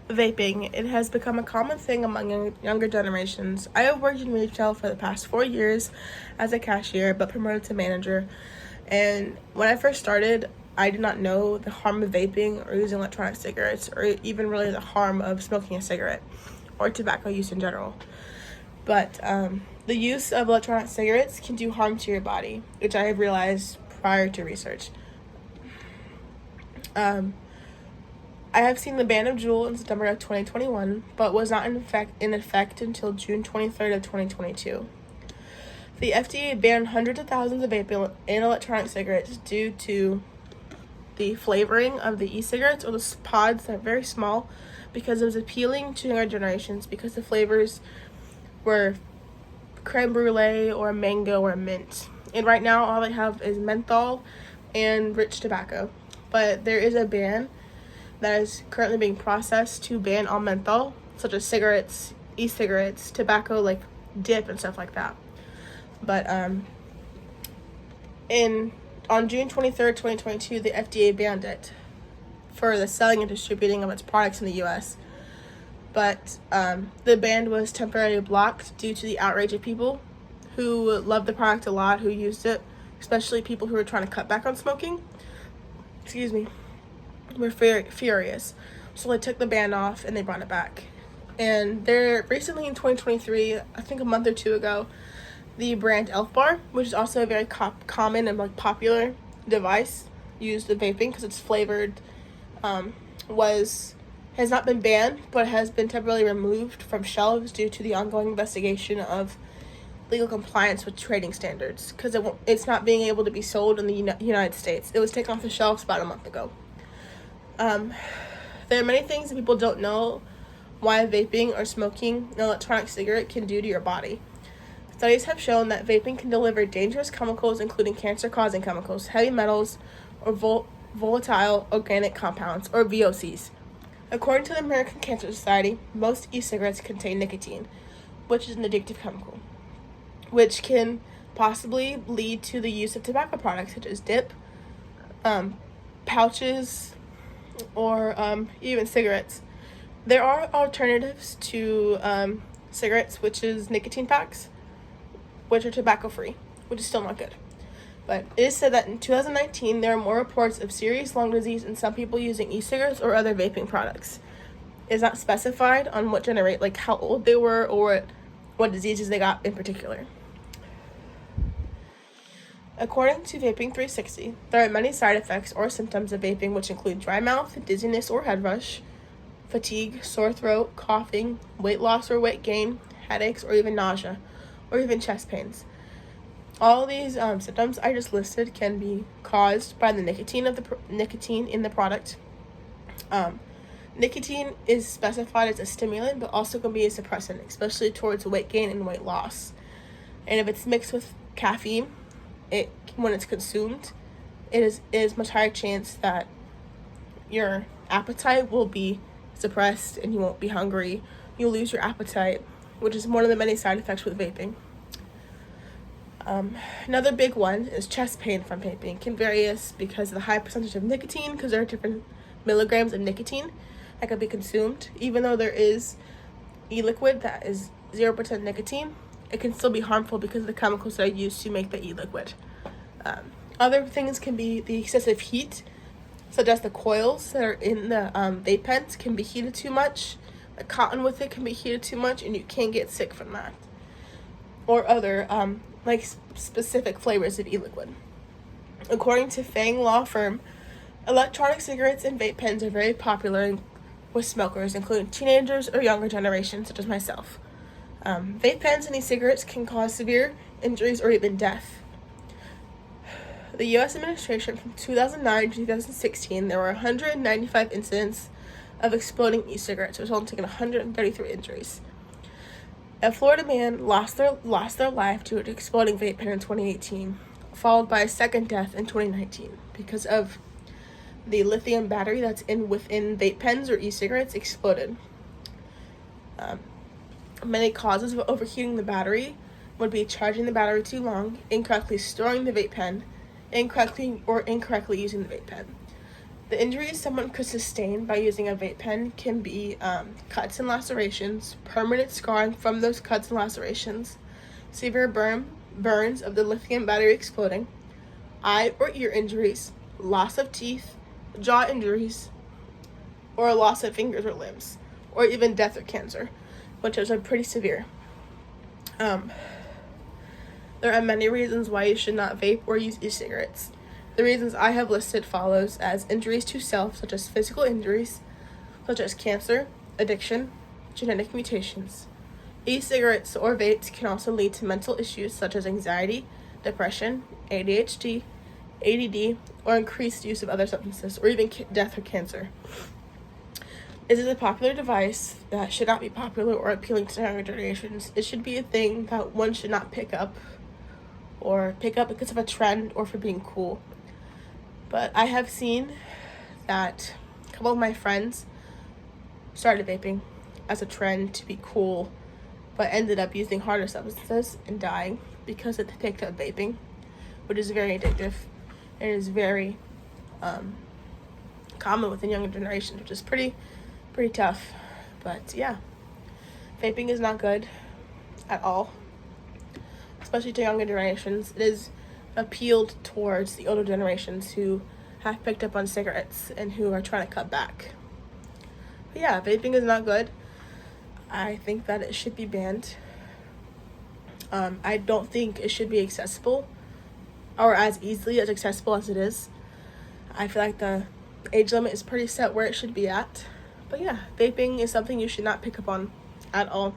Vaping. It has become a common thing among younger generations. I have worked in retail for the past 4 years as a cashier, but promoted to manager. And when I first started, I did not know the harm of vaping or using electronic cigarettes, or even really the harm of smoking a cigarette or tobacco use in general. But the use of electronic cigarettes can do harm to your body, which I have realized prior to research. I have seen the ban of Juul in September of 2021, but was not in effect until June 23rd of 2022. The FDA banned hundreds of thousands of vaping and electronic cigarettes due to the flavoring of the e-cigarettes, or the pods that are very small, because it was appealing to younger generations because the flavors were creme brulee or mango or mint. And right now all they have is menthol and rich tobacco. But there is a ban that is currently being processed to ban all menthol, such as cigarettes, e-cigarettes, tobacco like dip and stuff like that. But on June 23rd, 2022, the FDA banned it for the selling and distributing of its products in the U.S. But the ban was temporarily blocked due to the outrage of people who loved the product a lot, who used it, especially people who were trying to cut back on smoking. Were furious. So they took the ban off and they brought it back. And there recently in 2023, I think a month or two ago, the brand Elf Bar, which is also a very common and popular device used in vaping because it's flavored, has not been banned, but has been temporarily removed from shelves due to the ongoing investigation of legal compliance with trading standards, because it's not being able to be sold in the United States. It was taken off the shelves about a month ago. There are many things that people don't know why vaping or smoking an electronic cigarette can do to your body. Studies have shown that vaping can deliver dangerous chemicals, including cancer-causing chemicals, heavy metals, or volatile organic compounds, or VOCs. According to the American Cancer Society, most e-cigarettes contain nicotine, which is an addictive chemical, which can possibly lead to the use of tobacco products such as dip, pouches, or even cigarettes. There are alternatives to cigarettes, which is nicotine packs, which are tobacco-free, which is still not good. But it is said that in 2019, there are more reports of serious lung disease in some people using e-cigarettes or other vaping products. It is not specified on what how old they were or what diseases they got in particular. According to Vaping 360, there are many side effects or symptoms of vaping, which include dry mouth, dizziness or head rush, fatigue, sore throat, coughing, weight loss or weight gain, headaches, or even nausea, or even chest pains. All of these symptoms I just listed can be caused by the nicotine in the product. Nicotine is specified as a stimulant, but also can be a suppressant, especially towards weight gain and weight loss. And if it's mixed with caffeine, when it's consumed, it is much higher chance that your appetite will be suppressed and you won't be hungry. You'll lose your appetite, which is one of the many side effects with vaping. Another big one is chest pain from vaping. It can vary because of the high percentage of nicotine, because there are different milligrams of nicotine that can be consumed. Even though there is e-liquid that is 0% nicotine, it can still be harmful because of the chemicals that are used to make the e-liquid. Other things can be the excessive heat, such as the coils that are in the vape pens can be heated too much. The cotton with it can be heated too much, and you can get sick from that. Or other specific flavors of e-liquid. According to Fang Law Firm, electronic cigarettes and vape pens are very popular with smokers, including teenagers or younger generations, such as myself. Vape pens and e-cigarettes can cause severe injuries or even death. The U.S. administration from 2009 to 2016, there were 195 incidents of exploding e-cigarettes, resulting in 133 injuries. A Florida man lost their life due to exploding vape pen in 2018, followed by a second death in 2019 because of the lithium battery that's within vape pens or e-cigarettes exploded. Many causes of overheating the battery would be charging the battery too long, incorrectly storing the vape pen, incorrectly using the vape pen. The injuries someone could sustain by using a vape pen can be cuts and lacerations, permanent scarring from those cuts and lacerations, severe burns of the lithium battery exploding, eye or ear injuries, loss of teeth, jaw injuries, or loss of fingers or limbs, or even death or cancer, which is pretty severe. There are many reasons why you should not vape or use e-cigarettes. The reasons I have listed follows as injuries to self, such as physical injuries, such as cancer, addiction, genetic mutations. E-cigarettes or vapes can also lead to mental issues such as anxiety, depression, ADHD, ADD, or increased use of other substances, or even death or cancer. It is a popular device that should not be popular or appealing to younger generations. It should be a thing that one should not pick up because of a trend or for being cool. But I have seen that a couple of my friends started vaping as a trend to be cool, but ended up using harder substances and dying because they picked up vaping, which is very addictive and is very common within younger generations, which is pretty tough. But yeah, vaping is not good at all, especially to younger generations. It is appealed towards the older generations who have picked up on cigarettes and who are trying to cut back. But yeah, vaping is not good. I think that it should be banned. I don't think it should be accessible or as easily as accessible as it is. I feel like the age limit is pretty set where it should be at. But yeah, vaping is something you should not pick up on at all.